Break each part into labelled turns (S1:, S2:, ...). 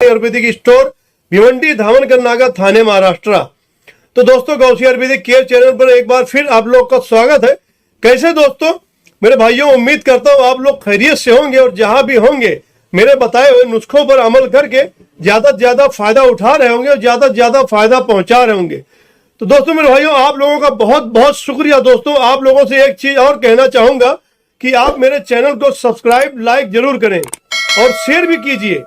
S1: Ayurvedic store Bhiwandi Dhamankar Naga थाने महाराष्ट्र। तो दोस्तों गौसी Ayurvedic care channel पर एक बार फिर आप लोग का स्वागत है। कैसे दोस्तों मेरे भाइयों, उम्मीद करता हूँ आप लोग खैरियत से होंगे और जहां भी होंगे मेरे बताए हुए नुस्खों पर अमल करके ज्यादा से ज्यादा फायदा उठा रहे होंगे और ज्यादा से ज्यादा फायदा पहुंचा रहे होंगे। तो दोस्तों मेरे भाइयों, आप लोगों का बहुत बहुत शुक्रिया। दोस्तों आप लोगों से एक चीज और कहना चाहूंगा कि आप मेरे चैनल को सब्सक्राइब लाइक जरूर करें और शेयर भी कीजिए।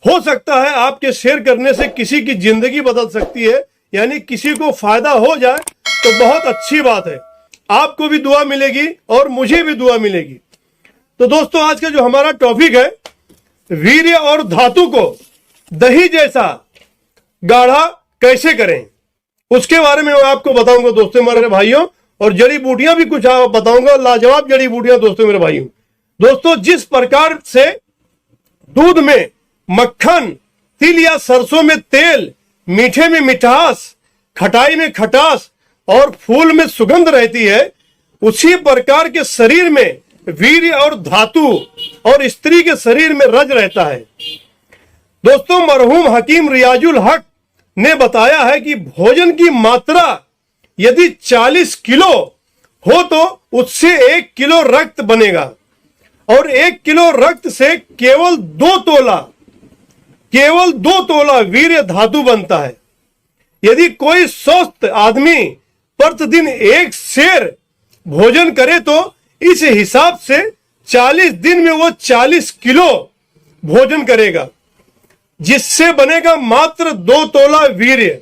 S1: हो सकता है आपके शेयर करने से किसी की जिंदगी बदल सकती है, यानी किसी को फायदा हो जाए तो बहुत अच्छी बात है। आपको भी दुआ मिलेगी और मुझे भी दुआ मिलेगी। तो दोस्तों आज का जो हमारा टॉपिक है, वीर्य और धातु को दही जैसा गाढ़ा कैसे करें, उसके बारे में मैं आपको बताऊंगा दोस्तों मेरे भाइयों। और जड़ी बूटियां भी कुछ बताऊंगा, लाजवाब जड़ी बूटियां दोस्तों मेरे भाइयों। दोस्तों जिस प्रकार से दूध में मक्खन, तिल या सरसों में तेल, मीठे में मिठास, खटाई में खटास और फूल में सुगंध रहती है, उसी प्रकार के शरीर में वीर्य और धातु और स्त्री के शरीर में रज रहता है। दोस्तों मरहूम हकीम रियाजुल हक ने बताया है कि भोजन की मात्रा यदि 40 किलो हो तो उससे 1 किलो रक्त बनेगा और 1 किलो रक्त से केवल 2 तोला वीर्य धातु बनता है। यदि कोई स्वस्थ आदमी प्रतिदिन 1 सेर भोजन करे तो इस हिसाब से 40 दिन में वो 40 किलो भोजन करेगा, जिससे बनेगा मात्र 2 तोला वीर्य।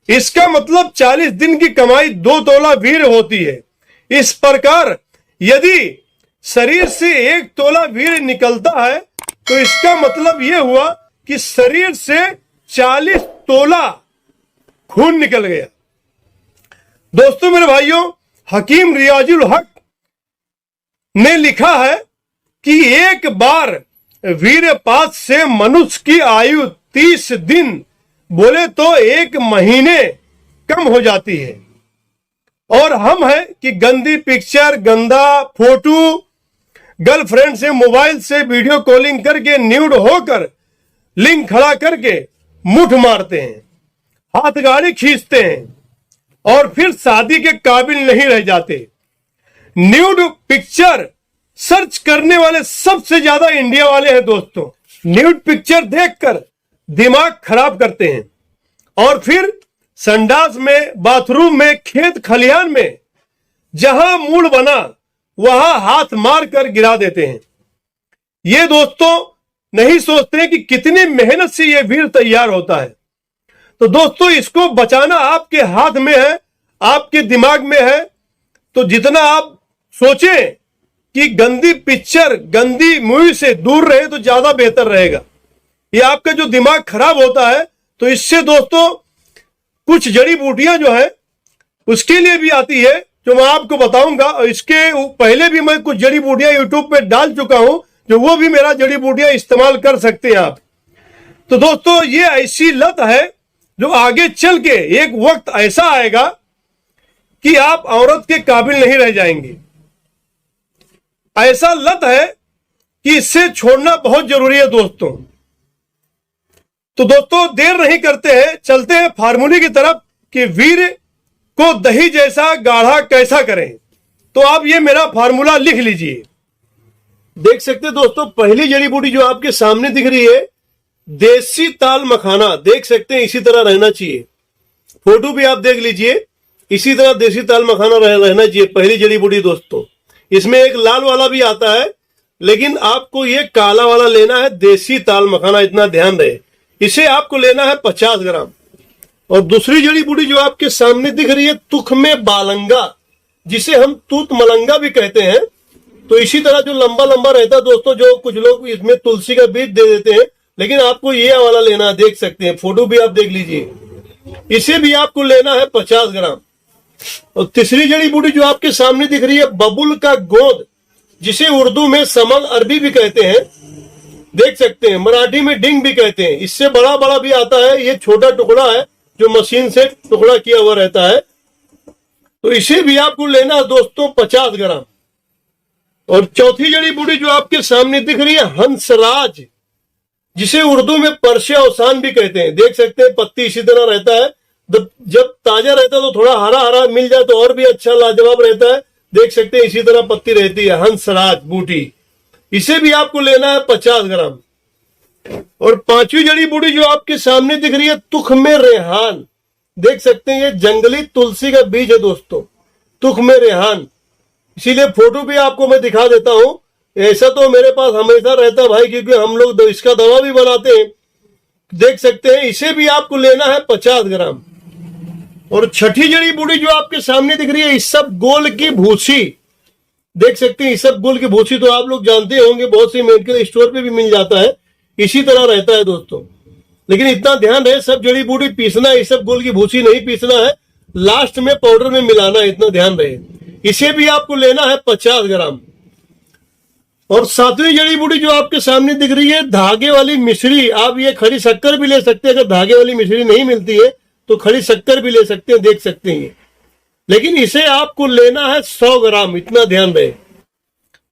S1: इसका मतलब 40 दिन की कमाई 2 तोला वीर्य होती है। इस प्रकार यदि शरीर से 1 तोला वीर्य निकलता है तो इसका मतलब यह हुआ कि शरीर से 40 तोला खून निकल गया। दोस्तों मेरे भाइयों, हकीम रियाजुल हक ने लिखा है कि एक बार वीर्यपात से मनुष्य की आयु 30 दिन बोले तो 1 महीने कम हो जाती है। और हम है कि गंदी पिक्चर, गंदा फोटो, गर्लफ्रेंड से मोबाइल से वीडियो कॉलिंग करके न्यूड होकर लिंक खड़ा करके मुठ मारते हैं, हाथ गाड़ी खींचते हैं और फिर शादी के काबिल नहीं रह जाते। न्यूड पिक्चर सर्च करने वाले सबसे ज्यादा इंडिया वाले हैं दोस्तों। न्यूड पिक्चर देखकर दिमाग खराब करते हैं और फिर संडास में, बाथरूम में, खेत खलिहान में जहां मूड बना वहां हाथ मार कर गिरा देते हैं। ये दोस्तों नहीं सोचते हैं कि कितनी मेहनत से ये वीर तैयार होता है। तो दोस्तों इसको बचाना आपके हाथ में है, आपके दिमाग में है। तो जितना आप सोचें कि गंदी पिक्चर, गंदी मूवी से दूर रहे तो ज्यादा बेहतर रहेगा। ये आपका जो दिमाग खराब होता है, तो इससे दोस्तों कुछ जड़ी बूटियां जो है उसके लिए भी आती है, जो मैं आपको बताऊंगा। और इसके पहले भी मैं कुछ जड़ी बूटियां यूट्यूब पे डाल चुका हूं, जो वो भी मेरा जड़ी बूटियां इस्तेमाल कर सकते हैं आप। तो दोस्तों ये ऐसी लत है जो आगे चल के एक वक्त ऐसा आएगा कि आप औरत के काबिल नहीं रह जाएंगे। ऐसा लत है कि इससे छोड़ना बहुत जरूरी है दोस्तों। तो दोस्तों देर नहीं करते हैं, चलते हैं फार्मूले की तरफ कि वीर्य को दही जैसा गाढ़ा कैसा करें। तो आप ये मेरा फार्मूला लिख लीजिए। देख सकते हैं दोस्तों, पहली जड़ी बूटी जो आपके सामने दिख रही है, देसी ताल मखाना। देख सकते हैं इसी तरह रहना चाहिए, फोटो भी आप देख लीजिए, इसी तरह देसी ताल मखाना रहना चाहिए पहली जड़ी बूटी दोस्तों। इसमें एक लाल वाला भी आता है, लेकिन आपको ये काला वाला लेना है, देसी ताल मखाना, इतना ध्यान रहे। इसे आपको लेना है 50 ग्राम। और दूसरी जड़ी बूटी जो आपके सामने दिख रही है, तुख में बालंगा, जिसे हम तूत मलंगा भी कहते हैं। तो इसी तरह जो लंबा लंबा रहता है दोस्तों, जो कुछ लोग इसमें तुलसी का बीज दे देते हैं, लेकिन आपको ये वाला लेना है। देख सकते हैं, फोटो भी आप देख लीजिए, इसे भी आपको लेना है 50 ग्राम। और तीसरी जड़ी बूटी जो आपके सामने दिख रही है, बबुल का गोंद, जिसे उर्दू में समल अरबी भी कहते हैं। देख सकते हैं, मराठी में डिंग भी कहते हैं। इससे बड़ा बड़ा भी आता है, ये छोटा टुकड़ा है जो मशीन से टुकड़ा किया हुआ रहता है। तो इसे भी आपको लेना है दोस्तों 50 ग्राम। और चौथी जड़ी बूटी जो आपके सामने दिख रही है हंसराज, जिसे उर्दू में परसे औसान भी कहते हैं। देख सकते हैं पत्ती इसी तरह रहता है, जब ताजा रहता है तो थोड़ा हरा हरा मिल जाए तो और भी अच्छा लाजवाब रहता है। देख सकते हैं इसी तरह पत्ती रहती है हंसराज बूटी, इसे भी आपको लेना है 50 ग्राम। और पांचवी जड़ी बूटी जो आपके सामने दिख रही है तुखमे रेहान, देख सकते हैं ये जंगली तुलसी का बीज है दोस्तों, तुखमे रेहान। इसीलिए फोटो भी आपको मैं दिखा देता हूं। ऐसा तो मेरे पास हमेशा रहता है भाई, क्योंकि हम लोग इसका दवा भी बनाते हैं। देख सकते हैं इसे भी आपको लेना है 50 ग्राम। और छठी जड़ी बूटी जो आपके सामने दिख रही है इसबगोल की भूसी, देख सकते हैं इसबगोल की भूसी तो आप लोग जानते होंगे, बहुत सी मेडिकल स्टोर पे भी मिल जाता है, इसी तरह रहता है दोस्तों। लेकिन इतना ध्यान रहे सब जड़ी बूटी पीसना है, इसबगोल की भूसी नहीं पीसना है, लास्ट में पाउडर में मिलाना है, इतना ध्यान रहे। इसे भी आपको लेना है 50 ग्राम। और सातवीं जड़ी बूटी जो आपके सामने दिख रही है धागे वाली मिश्री, आप ये खड़ी शक्कर भी ले सकते हैं, अगर धागे वाली मिश्री नहीं मिलती है तो खड़ी शक्कर भी ले सकते हैं, देख सकते हैं। लेकिन इसे आपको लेना है 100 ग्राम, इतना ध्यान रहे।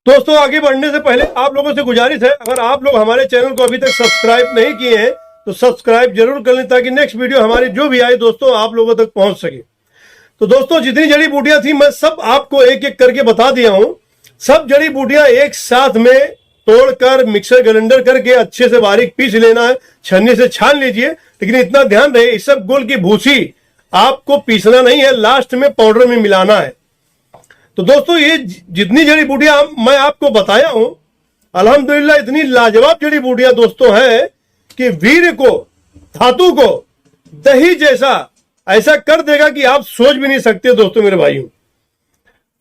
S1: दोस्तों आगे बढ़ने से पहले आप लोगों से गुजारिश है, अगर आप लोग हमारे चैनल को अभी तक सब्सक्राइब नहीं किए हैं तो सब्सक्राइब जरूर कर लें, ताकि नेक्स्ट वीडियो हमारी जो भी आए दोस्तों आप लोगों तक पहुंच सके। तो दोस्तों जितनी जड़ी बूटियां थी मैं सब आपको एक एक करके बता दिया हूं। सब जड़ी बूटियां एक साथ में तोड़कर मिक्सर ग्राइंडर करके अच्छे से बारीक पीस लेना है, छन्नी से छान लीजिए। लेकिन इतना ध्यान रहे इसबगोल की भूसी आपको पीसना नहीं है, लास्ट में पाउडर में मिलाना है। तो दोस्तों ये जितनी जड़ी बूटियां मैं आपको बताया हूं, अल्हम्दुलिल्लाह इतनी लाजवाब जड़ी बूटियां दोस्तों है कि वीर को, धातु को दही जैसा ऐसा कर देगा कि आप सोच भी नहीं सकते दोस्तों मेरे भाइयों।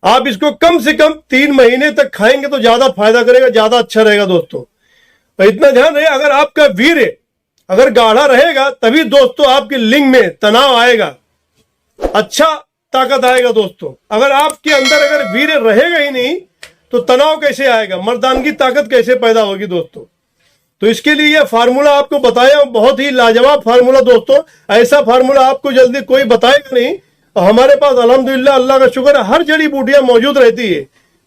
S1: आप इसको कम से कम 3 महीने तक खाएंगे तो ज्यादा फायदा करेगा, ज्यादा अच्छा रहेगा दोस्तों। और इतना ध्यान रहे अगर आपका वीर अगर गाढ़ा रहेगा तभी दोस्तों आपके लिंग में तनाव आएगा, अच्छा ताकत आएगा दोस्तों। अगर आपके अंदर अगर वीर रहेगा ही नहीं तो तनाव कैसे आएगा, मर्दानगी ताकत कैसे पैदा होगी दोस्तों। तो इसके लिए यह फार्मूला आपको बताया, बहुत ही लाजवाब फार्मूला दोस्तों। ऐसा फार्मूला आपको जल्दी कोई बताएगा नहीं। और हमारे पास अल्हम्दुलिल्लाह अल्लाह का शुक्र है हर जड़ी बूटियां मौजूद रहती है।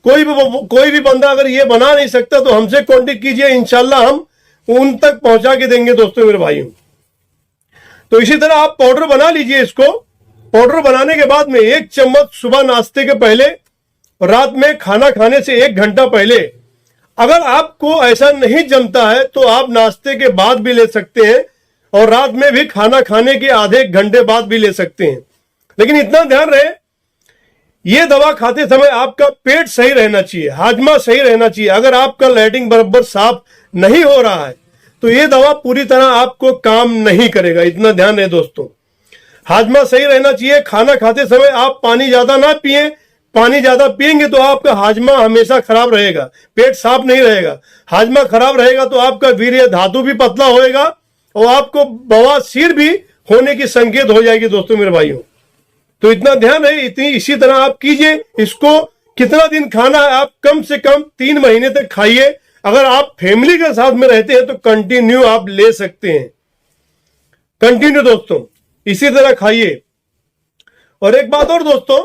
S1: कोई भी बंदा अगर ये बना नहीं सकता तो हमसे कांटेक्ट कीजिए, इंशाल्लाह हम उन तक पहुंचा के देंगे दोस्तों मेरे भाइयों। तो इसी तरह आप पाउडर बना लीजिए इसको। पाउडर बनाने के बाद में 1 चम्मच सुबह नाश्ते के पहले, रात में खाना खाने से 1 घंटा पहले। अगर आपको ऐसा नहीं जमता है तो आप नाश्ते के बाद भी ले सकते हैं और रात में भी खाना खाने के आधे घंटे बाद भी ले सकते हैं। लेकिन इतना ध्यान रहे ये दवा खाते समय आपका पेट सही रहना चाहिए, हाजमा सही रहना चाहिए। अगर आपका लैट्रिन बराबर साफ नहीं हो रहा है तो ये दवा पूरी तरह आपको काम नहीं करेगा, इतना ध्यान रहे दोस्तों। हाजमा सही रहना चाहिए। खाना खाते समय आप पानी ज्यादा ना पिए, पानी ज्यादा पिएंगे तो आपका हाजमा हमेशा खराब रहेगा, पेट साफ नहीं रहेगा। हाजमा खराब रहेगा तो आपका वीर्य धातु भी पतला होएगा और आपको बवासीर भी होने की संकेत हो जाएगी दोस्तों मेरे भाइयों। तो इतना ध्यान है, इसी तरह आप कीजिए। इसको कितना दिन खाना है, आप कम से कम 3 महीने तक खाइए। अगर आप फैमिली के साथ में रहते हैं तो कंटिन्यू आप ले सकते हैं, कंटिन्यू दोस्तों इसी तरह खाइए। और एक बात और दोस्तों,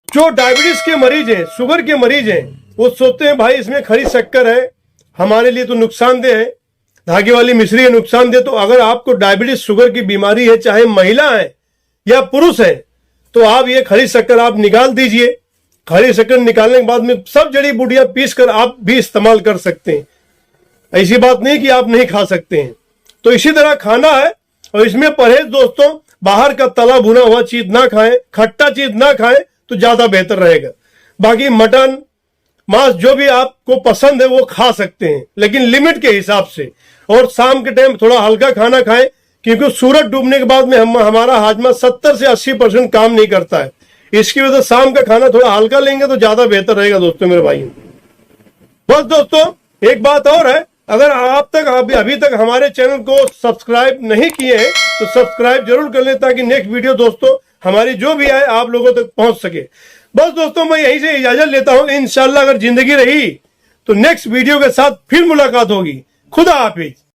S1: जो डायबिटीज के मरीज हैं, शुगर के मरीज हैं, वो सोचते हैं भाई इसमें खड़ी शक्कर है, हमारे लिए तो नुकसानदेह है, धागे वाली मिश्री है नुकसानदेह। तो अगर आपको डायबिटीज शुगर की बीमारी है, चाहे महिला है या पुरुष है, तो आप ये खड़ी शक्कर आप निकाल दीजिए। खड़ी शक्कर निकालने के बाद में सब जड़ी बूटियां पीस कर आप भी इस्तेमाल कर सकते हैं। ऐसी बात नहीं कि आप नहीं खा सकते हैं। तो इसी तरह खाना है। और इसमें परहेज दोस्तों, बाहर का तला भुना हुआ चीज ना खाएं, खट्टा चीज ना खाएं तो ज्यादा बेहतर रहेगा। बाकी मटन मांस जो भी आपको पसंद है वो खा सकते हैं, लेकिन लिमिट के हिसाब से। और शाम के टाइम थोड़ा हल्का खाना खाएं, क्योंकि सूरज डूबने के बाद में हमारा हाजमा 70 से 80% काम नहीं करता है। इसकी वजह से शाम का खाना थोड़ा हल्का लेंगे तो ज्यादा बेहतर रहेगा दोस्तों मेरे भाई। बस दोस्तों एक बात और है, अगर आप तक अभी तक हमारे चैनल को सब्सक्राइब नहीं किए हैं तो सब्सक्राइब जरूर कर लें, ताकि नेक्स्ट वीडियो दोस्तों हमारी जो भी आए आप लोगों तक पहुंच सके। बस दोस्तों मैं यहीं से इजाजत लेता हूं। इंशाल्लाह अगर जिंदगी रही तो नेक्स्ट वीडियो के साथ फिर मुलाकात होगी। खुदा हाफिज।